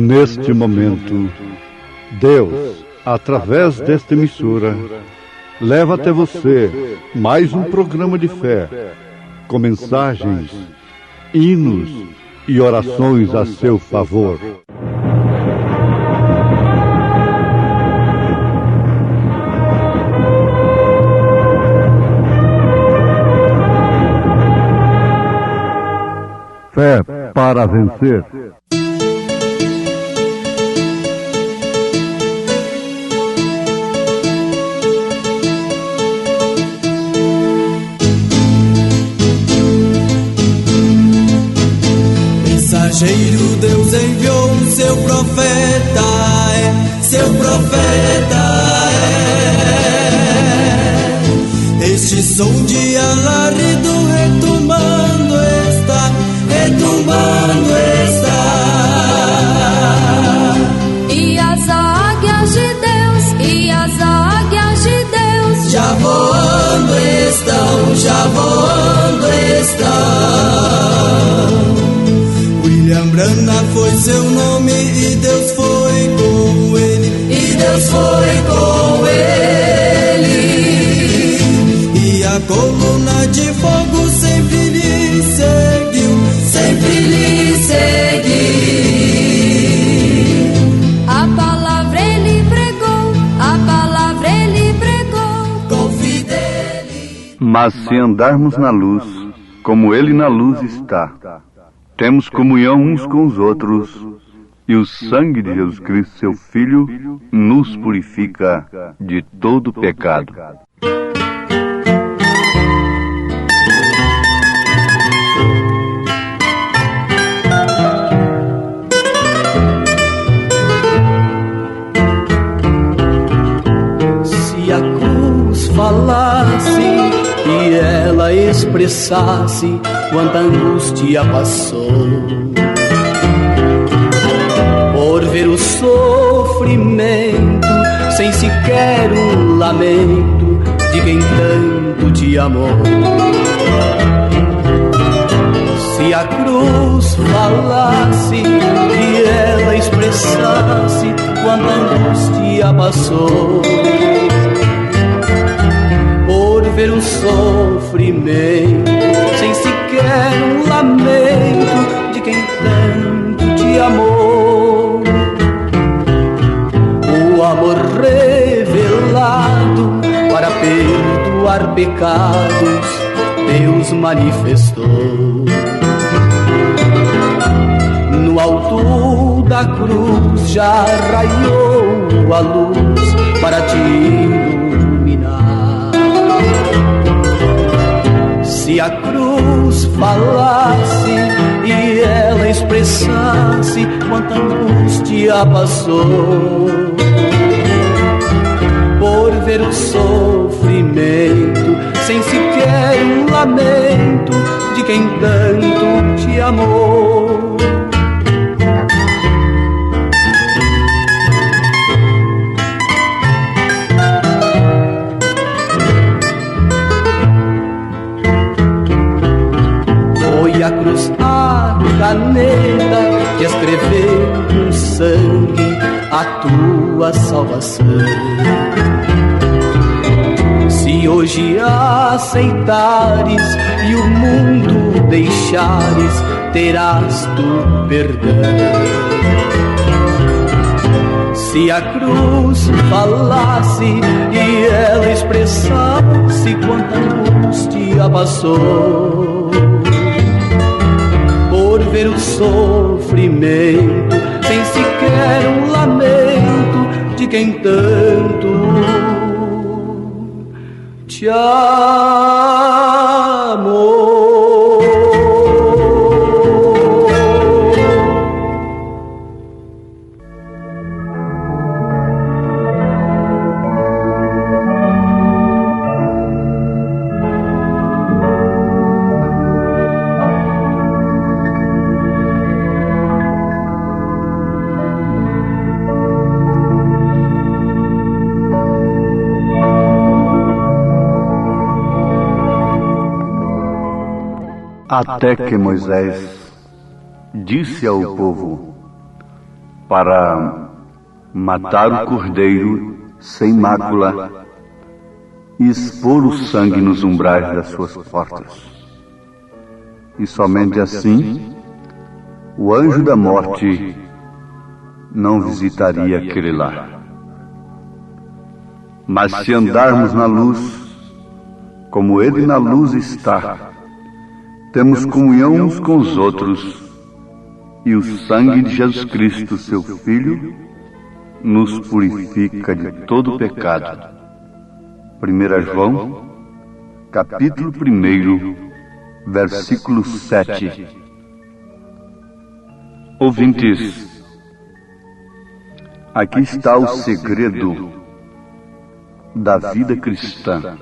Neste momento, Deus, através desta emissora, leva até você mais um programa de fé, com mensagens, hinos e orações a seu favor. Fé para vencer. Mensageiro, Deus enviou seu profeta, seu profeta Este som de alarido retumbando está, retumbando está. E as águias de Deus, e as águias de Deus já voando estão, já voando estão. William Branham foi seu nome e Deus foi com ele, e Deus foi com ele. E a coluna de fogo sempre lhe seguiu, sempre lhe seguiu. A palavra ele pregou, a palavra ele pregou com fidelidade. Mas se andarmos na luz, como ele na luz está, temos comunhão uns com os outros, e o sangue de Jesus Cristo, seu Filho, nos purifica de todo pecado. Se a cruz falasse e ela expressasse quanta angústia passou, por ver o sofrimento sem sequer um lamento de quem tanto te amou. Se a cruz falasse e ela expressasse quanta angústia passou, por ver o sofrimento sem sequer um lamento de quem tanto te amou. O amor revelado para perdoar pecados Deus manifestou. No alto da cruz já raiou a luz para te iluminar. Se a cruz falasse e ela expressasse quanta angústia passou, por ver o sofrimento sem sequer um lamento de quem tanto te amou. Foi a cruz a caneta que escreveu com sangue a tua salvação. Se hoje aceitares e o mundo deixares, terás tu perdão. Se a cruz falasse e ela expressasse quanta angústia passou, por ver o sofrimento sem sequer um lamento de quem tanto te amou. Até que Moisés disse ao povo: para matar o cordeiro sem mácula e expor o sangue nos umbrais das suas portas. E somente assim o anjo da morte não visitaria aquele lar. Mas se andarmos na luz, como ele na luz está, temos comunhão uns com os outros, e o sangue de Jesus Cristo, seu Filho, nos purifica de todo pecado. 1 João, capítulo 1, versículo 7. Ouvintes, aqui está o segredo da vida cristã.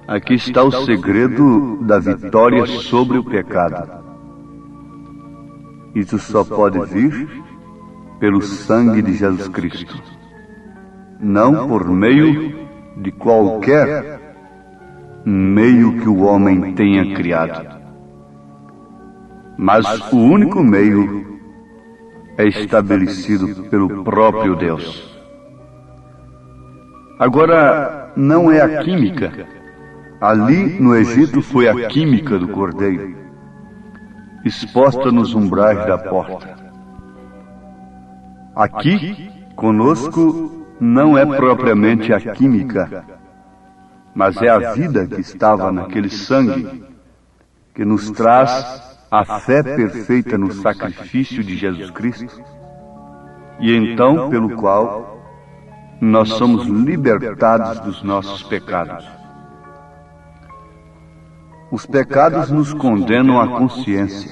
Aqui está o segredo da vitória sobre o pecado. Isso só pode vir pelo sangue de Jesus Cristo, não por meio de qualquer meio que o homem tenha criado. Mas o único meio é estabelecido pelo próprio Deus. Agora, não é a química. Ali no Egito foi a química do cordeiro, exposta nos umbrais da porta. Aqui, conosco, não é propriamente a química, mas é a vida que estava naquele sangue, que nos traz a fé perfeita no sacrifício de Jesus Cristo, e então pelo qual nós somos libertados dos nossos pecados. Os pecados nos condenam à consciência,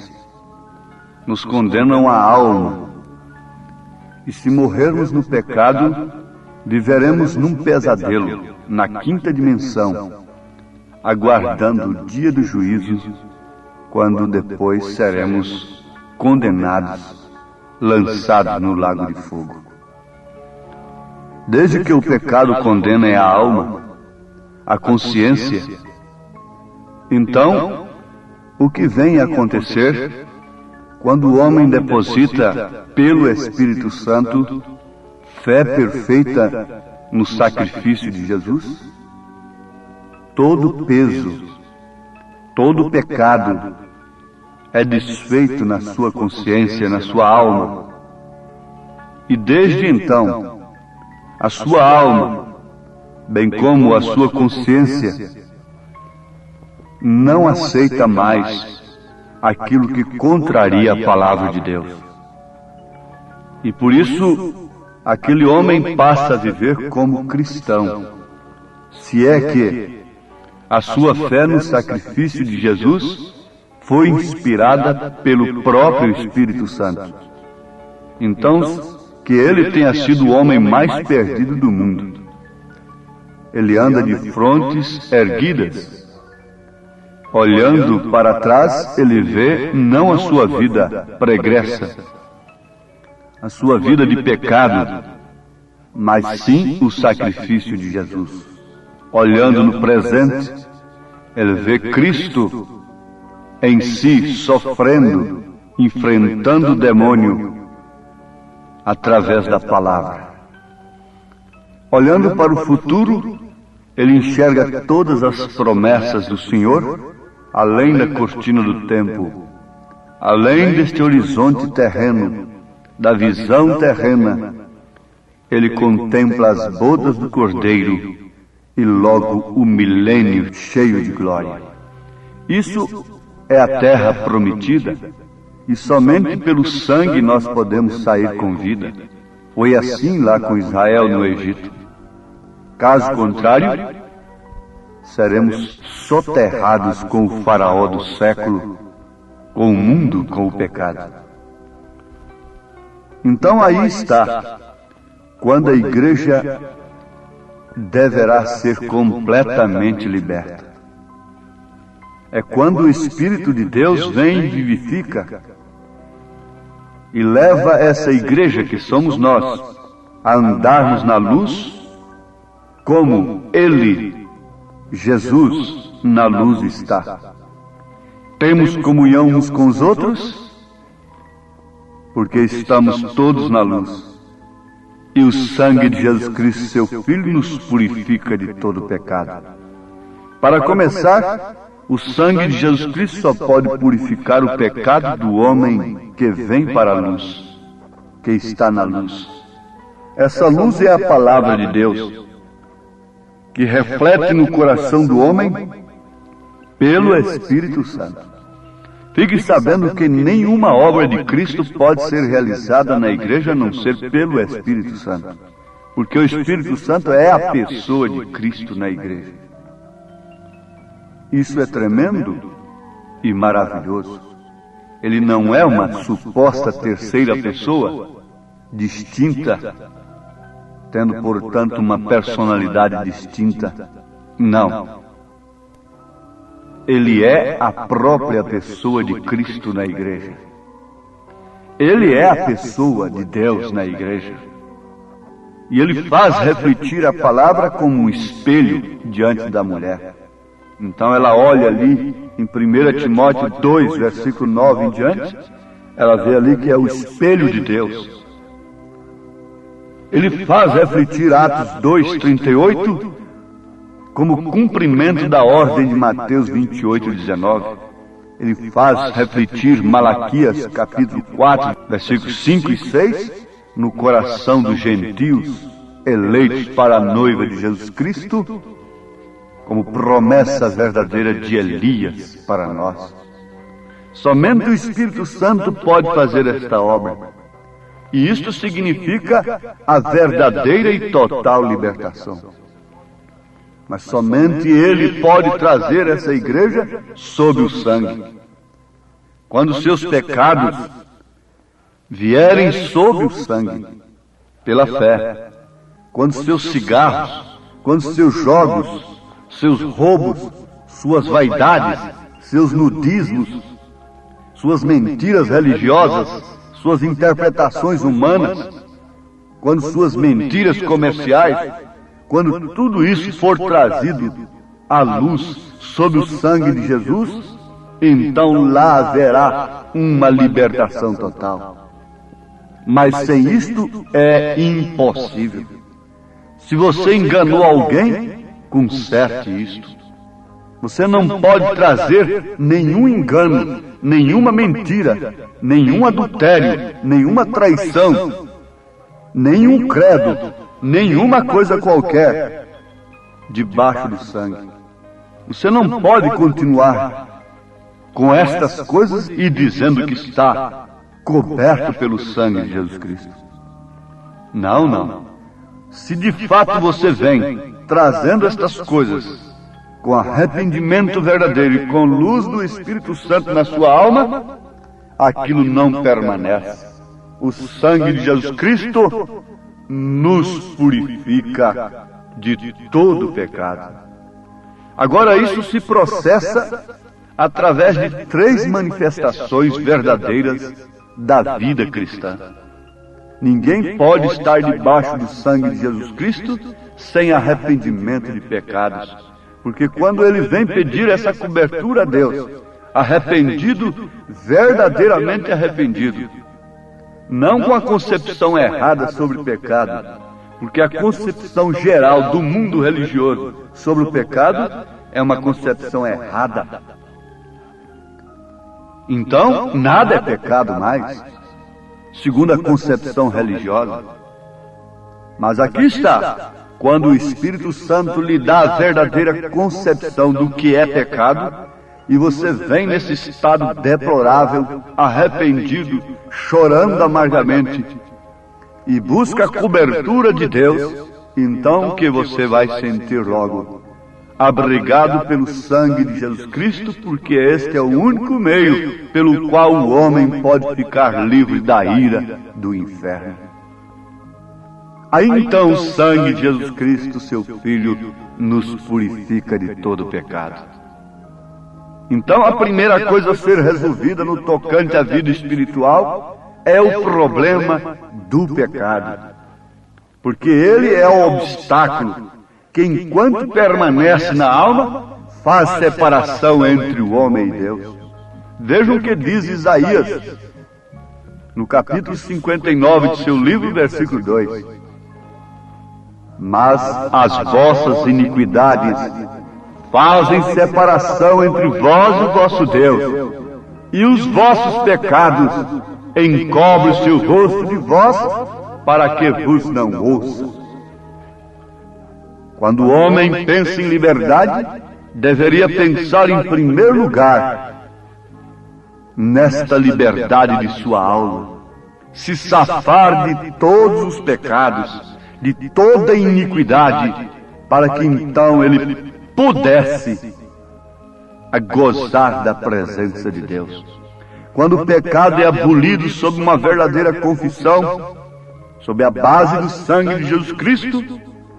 nos condenam à alma, e se morrermos no pecado, viveremos num pesadelo, na quinta dimensão, aguardando o dia do juízo, quando depois seremos condenados, lançados no lago de fogo. Desde que o pecado condena a alma, a consciência, então, o que vem a acontecer quando o homem deposita pelo Espírito Santo fé perfeita no sacrifício de Jesus? Todo peso, todo pecado é desfeito na sua consciência, na sua alma. E desde então, a sua alma, bem como a sua consciência, não aceita mais aquilo que contraria a palavra de Deus. E por isso, aquele homem passa a viver como cristão, se é que a sua fé no sacrifício de Jesus foi inspirada pelo próprio Espírito Santo. Então, que ele tenha sido o homem mais perdido do mundo. Ele anda de frontes erguidas. Olhando para trás, ele vê não a sua vida pregressa, a sua vida de pecado, mas sim o sacrifício de Jesus. Olhando no presente, ele vê Cristo em si sofrendo, enfrentando o demônio através da palavra. Olhando para o futuro, ele enxerga todas as promessas do Senhor, além da cortina do tempo, além deste horizonte terreno, da visão terrena. Ele contempla as bodas do Cordeiro e logo o milênio cheio de glória. Isso é a terra prometida, e somente pelo sangue nós podemos sair com vida. Foi assim lá com Israel no Egito. Caso contrário, seremos soterrados com o faraó do século, com o mundo, com o pecado. Então aí está, quando a igreja deverá ser completamente liberta. É quando o Espírito de Deus vem e vivifica e leva essa igreja que somos nós a andarmos na luz como Ele, Jesus, na luz está. Temos comunhão uns com os outros porque estamos todos na luz. E o sangue de Jesus Cristo, seu Filho, nos purifica de todo pecado. Para começar, o sangue de Jesus Cristo só pode purificar o pecado do homem que vem para a luz, que está na luz. Essa luz é a palavra de Deus, que reflete no coração do homem pelo Espírito Santo. Fique sabendo que nenhuma obra de Cristo pode ser realizada na igreja a não ser pelo Espírito Santo, porque o Espírito Santo é a pessoa de Cristo na igreja. Isso é tremendo e maravilhoso. Ele não é uma suposta terceira pessoa, distinta, tendo, portanto, uma personalidade distinta. Não. Ele é a própria pessoa de Cristo na igreja. Ele é a pessoa de Deus na igreja. E ele faz refletir a palavra como um espelho diante da mulher. Então ela olha ali em 1 Timóteo 2, versículo 9 em diante, ela vê ali que é o espelho de Deus. Ele faz refletir Atos 2, 38, como cumprimento da ordem de Mateus 28, 19. Ele faz refletir Malaquias, capítulo 4, versículos 5 e 6, no coração dos gentios, eleitos para a noiva de Jesus Cristo, como promessa verdadeira de Elias para nós. Somente o Espírito Santo pode fazer esta obra. E isto significa a verdadeira e total libertação. Mas somente Ele pode trazer essa igreja sob o sangue. Quando seus pecados vierem sob o sangue, pela fé, quando seus cigarros, quando seus jogos, seus roubos, suas vaidades, seus nudismos, suas mentiras religiosas, suas interpretações humanas, quando suas mentiras comerciais, quando tudo isso for trazido à luz sob o sangue de Jesus, então lá haverá uma libertação total. Mas sem isto é impossível. Se você enganou alguém, conserte isto. Você não pode trazer nenhum engano, nenhuma mentira, nenhum adultério, nenhuma traição, nenhum credo, nenhuma coisa qualquer debaixo do sangue. Você não pode continuar com estas coisas e dizendo que está coberto pelo sangue de Jesus Cristo. Não, não. Se de fato você vem trazendo estas coisas com arrependimento verdadeiro e com luz do Espírito Santo na sua alma, aquilo não permanece. O sangue de Jesus Cristo nos purifica de todo pecado. Agora isso se processa através de 3 manifestações verdadeiras da vida cristã. Ninguém pode estar debaixo do sangue de Jesus Cristo sem arrependimento de pecados, porque quando ele vem pedir essa cobertura a Deus, arrependido, verdadeiramente arrependido, não com a concepção errada sobre o pecado, porque a concepção geral do mundo religioso sobre o pecado é uma concepção errada. Então, nada é pecado mais, segundo a concepção religiosa. Mas aqui está, quando o Espírito Santo lhe dá a verdadeira concepção do que é pecado, e você vem nesse estado deplorável, arrependido, chorando amargamente, e busca a cobertura de Deus, então que você vai sentir logo, abrigado pelo sangue de Jesus Cristo, porque este é o único meio pelo qual o homem pode ficar livre da ira do inferno. Aí então o sangue de Jesus Cristo, seu Filho, nos purifica de todo pecado. Então a primeira coisa a ser resolvida no tocante à vida espiritual é o problema do pecado. Porque ele é o obstáculo que, enquanto permanece na alma, faz separação entre o homem e Deus. Vejam o que diz Isaías, no capítulo 59 de seu livro, versículo 2. Mas as vossas iniquidades fazem separação entre vós e o vosso Deus, e os vossos pecados encobrem-se o rosto de vós, para que vos não ouça. Quando o homem pensa em liberdade, deveria pensar em primeiro lugar nesta liberdade de sua alma, se safar de todos os pecados, de toda iniquidade, para que então ele pudesse gozar da presença de Deus. Quando o pecado é abolido sob uma verdadeira confissão, sob a base do sangue de Jesus Cristo,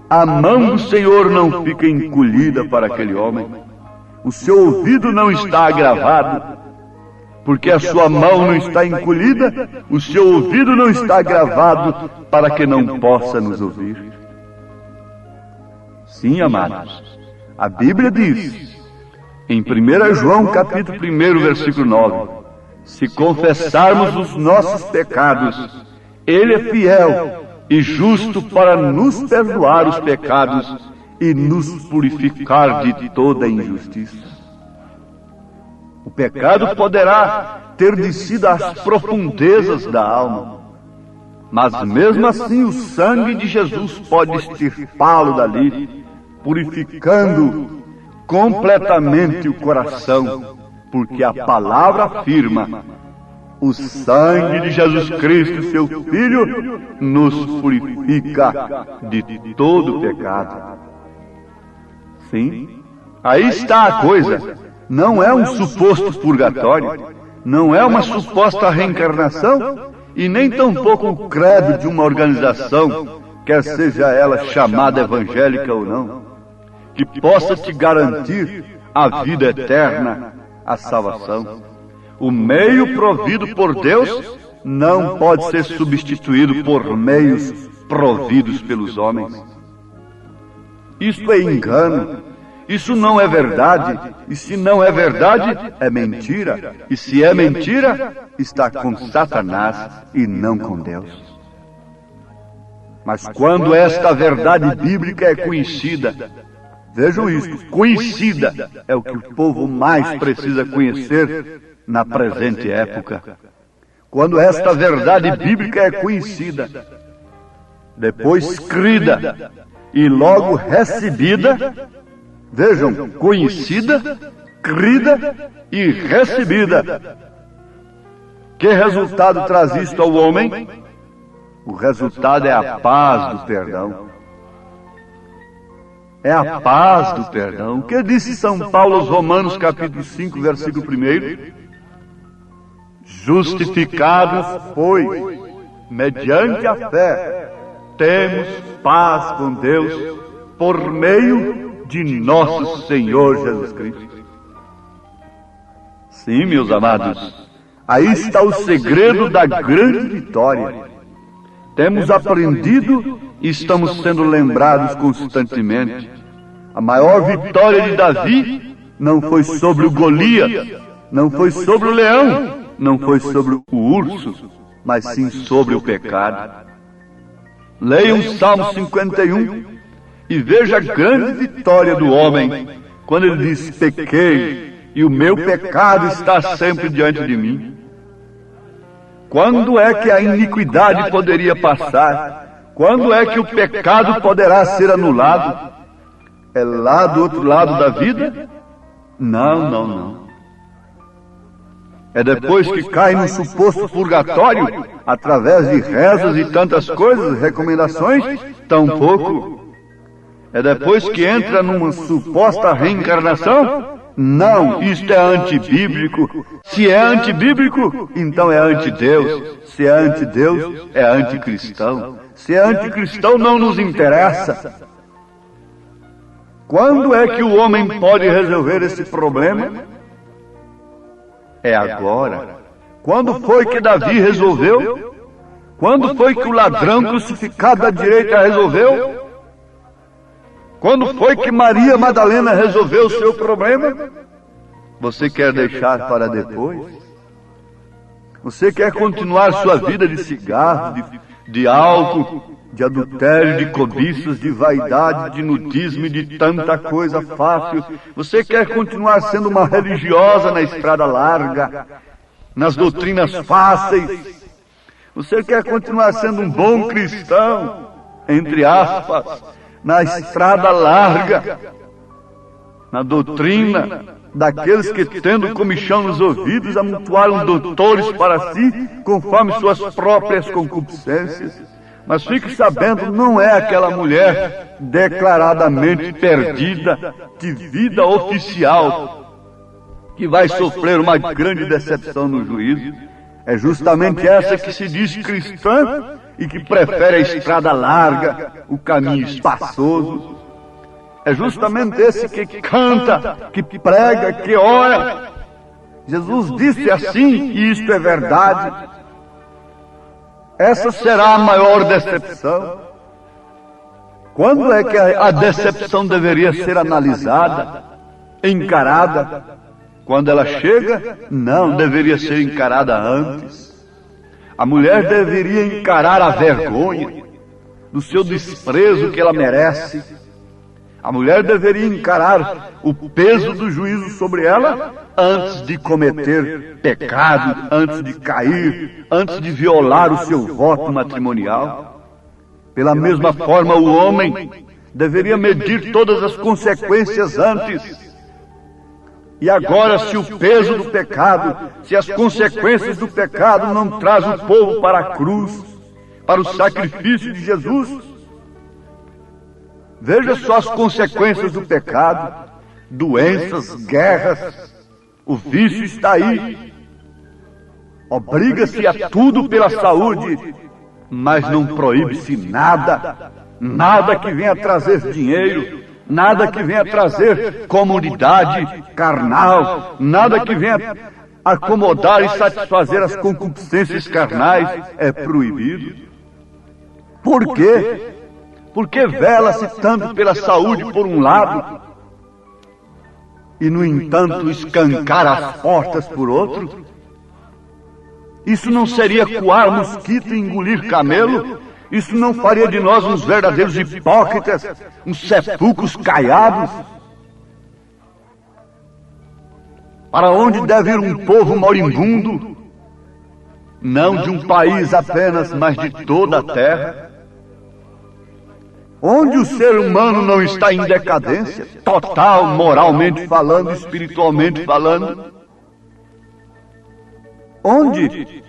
a mão do Senhor não fica encolhida para aquele homem. O seu ouvido não está agravado, porque a sua mão não está encolhida, o seu ouvido não está agravado para que não possa nos ouvir. Sim, amados, a Bíblia diz, em 1 João capítulo 1, versículo 9, se confessarmos os nossos pecados, Ele é fiel e justo para nos perdoar os pecados e nos purificar de toda injustiça. O pecado poderá ter descido às profundezas da alma, mas mesmo assim o sangue de Jesus pode extirpá-lo dali, purificando completamente o coração, porque a palavra afirma: o sangue de Jesus Cristo, seu Filho, nos purifica de todo pecado. Sim, aí está a coisa. Não é um suposto purgatório, não é uma suposta reencarnação, e nem tampouco o credo de uma organização, quer seja ela chamada evangélica ou não, que possa te garantir a vida eterna, a salvação. O meio provido por Deus não pode ser substituído por meios providos pelos homens. Isto é engano. Isso não é verdade, e se não é verdade, é mentira, e se é mentira, está com Satanás e não com Deus. Mas quando esta verdade bíblica é conhecida, vejam isto, conhecida é o que o povo mais precisa conhecer na presente época. Quando esta verdade bíblica é conhecida, depois crida e logo recebida, vejam, conhecida, crida e recebida. Que resultado traz isto ao homem? O resultado é a paz do perdão. É a paz do perdão. O que disse São Paulo aos Romanos, capítulo 5, versículo 1? Justificados, pois, mediante a fé, temos paz com Deus por meio de nosso Senhor Jesus Cristo. Sim, meus amados, aí está o segredo da grande vitória. Temos aprendido e estamos sendo lembrados constantemente. A maior vitória de Davi não foi sobre o Golias, não foi sobre o leão, não foi sobre o urso, mas sim sobre o pecado. Leiam o Salmo 51 e veja a grande vitória do homem, quando ele diz: pequei, e o meu pecado está sempre diante de mim. Quando é que a iniquidade poderia passar? Quando é que o pecado poderá ser anulado? É lá do outro lado da vida? Não, não, não. É depois que cai no suposto purgatório, através de rezas e tantas coisas, recomendações? Tampouco. É depois que entra numa suposta reencarnação? Não, isto é antibíblico. Se é antibíblico, então é antideus. Se é antideus, é anticristão. Se é anticristão, não nos interessa. Quando é que o homem pode resolver esse problema? É agora. Quando foi que Davi resolveu? Quando foi que o ladrão crucificado à direita resolveu? Quando foi que Maria Madalena resolveu o seu problema? Você quer deixar para depois? Você quer continuar sua vida de cigarro, de álcool, de adultério, de cobiças, de vaidade, de nudismo e de tanta coisa fácil? Você quer continuar sendo uma religiosa na estrada larga, nas doutrinas fáceis? Você quer continuar sendo um bom cristão, entre aspas, na estrada larga, na doutrina daqueles que, tendo comichão nos ouvidos, amontoaram doutores para si, conforme suas próprias concupiscências? Mas fique sabendo, não é aquela mulher declaradamente perdida de vida oficial que vai sofrer uma grande decepção no juízo. É justamente essa que se diz cristã e que prefere a estrada larga, o caminho espaçoso. É justamente esse que canta, que prega, que ora. Jesus disse assim, e isto é verdade. Essa será a maior decepção. Quando é que a decepção deveria ser analisada, encarada? Quando ela chega? Não, deveria ser encarada antes. A mulher deveria encarar a vergonha do seu desprezo que ela merece. A mulher deveria encarar o peso do juízo sobre ela antes de cometer pecado, antes de cair, antes de violar o seu voto matrimonial. Pela mesma forma, o homem deveria medir todas as consequências antes. E agora, se o peso do pecado, se as consequências do pecado não traz o povo para a cruz, para o sacrifício de Jesus, veja só as consequências do pecado: doenças, guerras, o vício está aí. Obriga-se a tudo pela saúde, mas não proíbe-se nada, nada que venha trazer dinheiro, nada que venha trazer comodidade carnal, nada que venha acomodar e satisfazer as concupiscências carnais é proibido. Por quê? Porque vela-se tanto pela saúde por um lado e, no entanto, escancara as portas por outro? Isso não seria coar mosquito e engolir camelo? Isso não faria de nós uns verdadeiros hipócritas, uns sepulcros caiados? Para onde deve ir um povo moribundo? Não de um país apenas, mas de toda a terra. Onde o ser humano não está em decadência total, moralmente falando, espiritualmente falando? Onde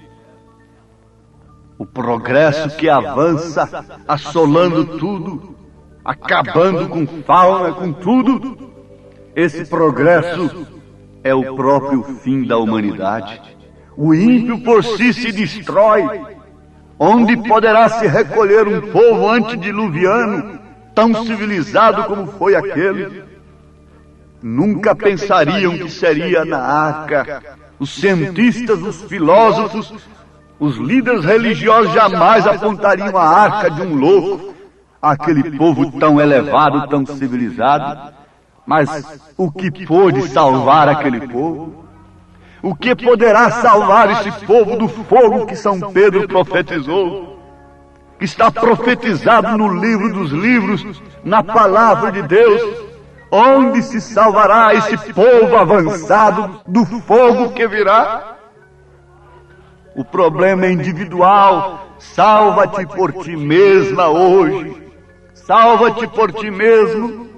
o progresso que avança, assolando tudo, acabando com fauna, com tudo, esse progresso é o próprio fim da humanidade. O ímpio por si se destrói. Onde poderá se recolher um povo antediluviano, tão civilizado como foi aquele? Nunca pensariam que seria na arca. Os cientistas, os filósofos, os líderes religiosos jamais apontariam a arca de um louco, aquele povo tão elevado, tão civilizado. Mas o que pôde salvar aquele povo? O que poderá salvar esse povo do fogo que São Pedro profetizou? Que está profetizado no livro dos livros, na palavra de Deus. Onde se salvará esse povo avançado do fogo que virá? O problema é individual. Salva-te por ti mesma hoje. Salva-te por ti mesmo.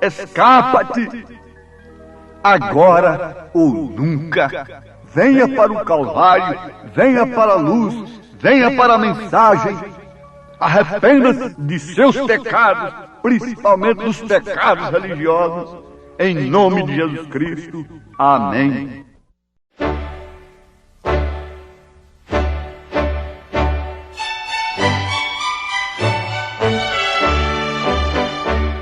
Escapa-te. Agora ou nunca. Venha para o Calvário, venha para a luz, venha para a mensagem. Arrependa-se de seus pecados, principalmente dos pecados religiosos, em nome de Jesus Cristo. Amém.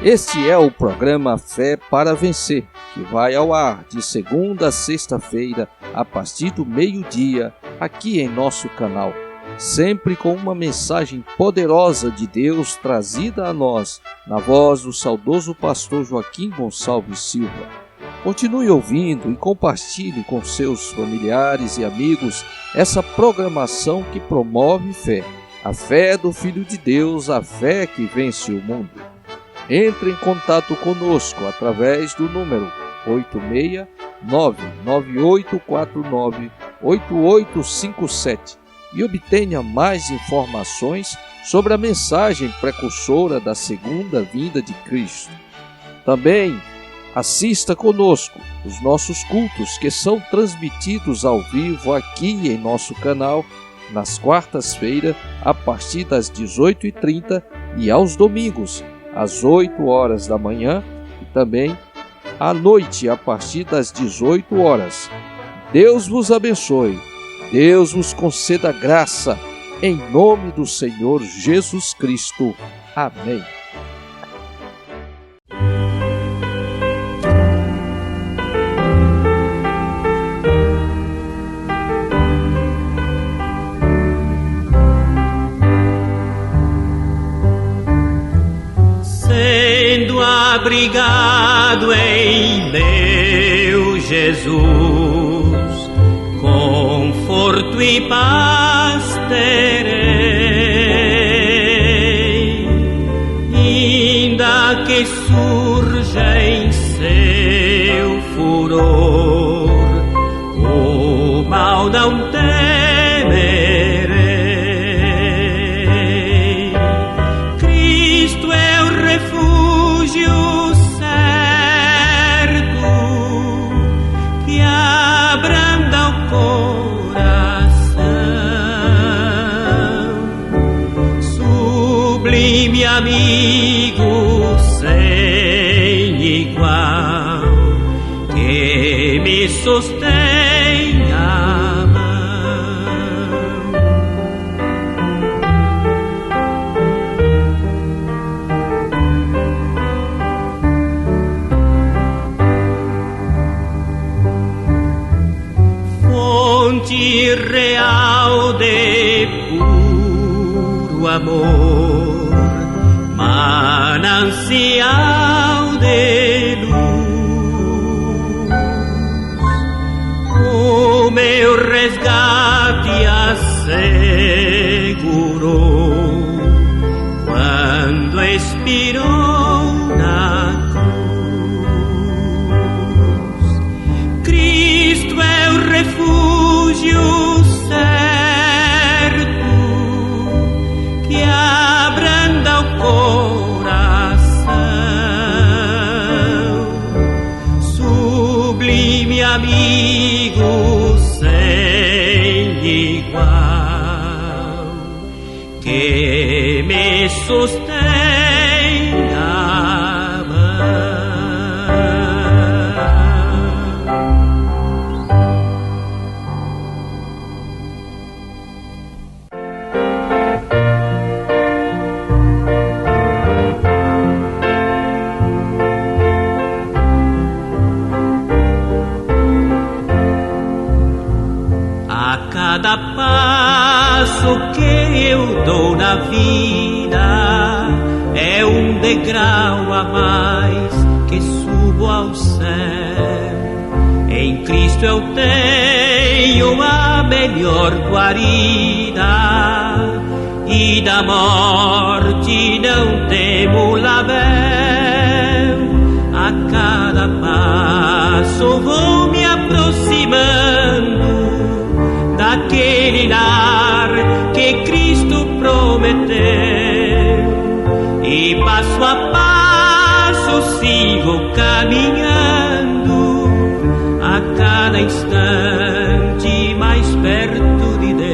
Este é o programa Fé para Vencer, que vai ao ar de segunda a sexta-feira, a partir do meio-dia, aqui em nosso canal. Sempre com uma mensagem poderosa de Deus trazida a nós, na voz do saudoso pastor Joaquim Gonçalves Silva. Continue ouvindo e compartilhe com seus familiares e amigos essa programação que promove fé. A fé do Filho de Deus, a fé que vence o mundo. Entre em contato conosco através do número 869-9849-8857 e obtenha mais informações sobre a mensagem precursora da segunda vinda de Cristo. Também assista conosco os nossos cultos que são transmitidos ao vivo aqui em nosso canal nas quartas-feiras a partir das 18h30 e aos domingos às 8 horas da manhã e também à noite a partir das 18 horas. Deus vos abençoe, Deus vos conceda graça, em nome do Senhor Jesus Cristo. Amém. Sendo abrigado em meu Jesus, conforto e paz terei, ainda que surja em seu furor o mal não temerei. Cristo é o refúgio certo que abranda o coração, sublime amigo sem igual, que me sustém a mão. Fonte real de puro amor, manancial de luz, o meu resgate assegurou quando expirou na cruz. Cristo é o refúgio certo que abranda o coração, sublime amigo sem igual, que me sustém a mão. A cada passo que eu dou na vida é um degrau a mais que subo ao céu. Em Cristo eu tenho a melhor guarida e da morte não temo labéu. A cada passo vou me aproximando daquele lar que Cristo prometeu, e passo a passo sigo caminhando, a cada instante mais perto de Deus.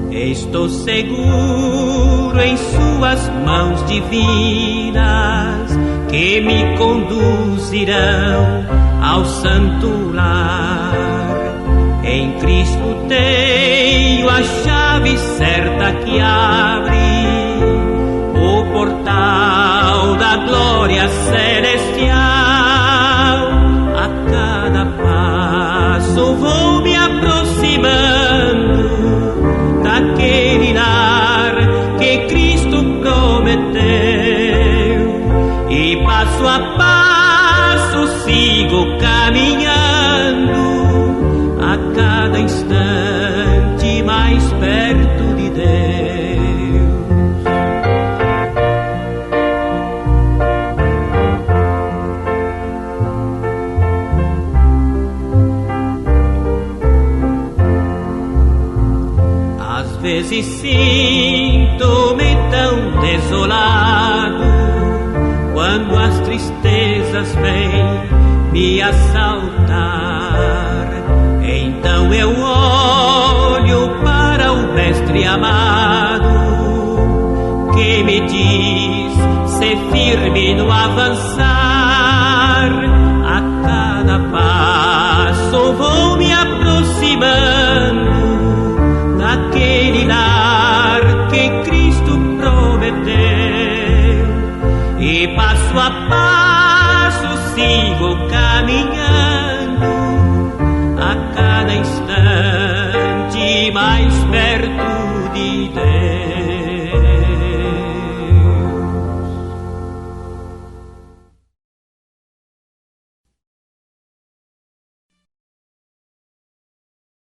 Estou seguro em suas mãos divinas, que me conduzirão ao santo lar. Em Cristo tenho a chave certa que abre o portal da glória celestial. A cada passo vivo caminhando a cada instante mais perto de Deus. Às vezes sinto-me tão desolado quando as tristezas vêm me assaltar. Então eu olho para o Mestre amado, que me diz ser firme no avançar. A cada passo vou me aproximando daquele lar que Cristo prometeu, e passo a passo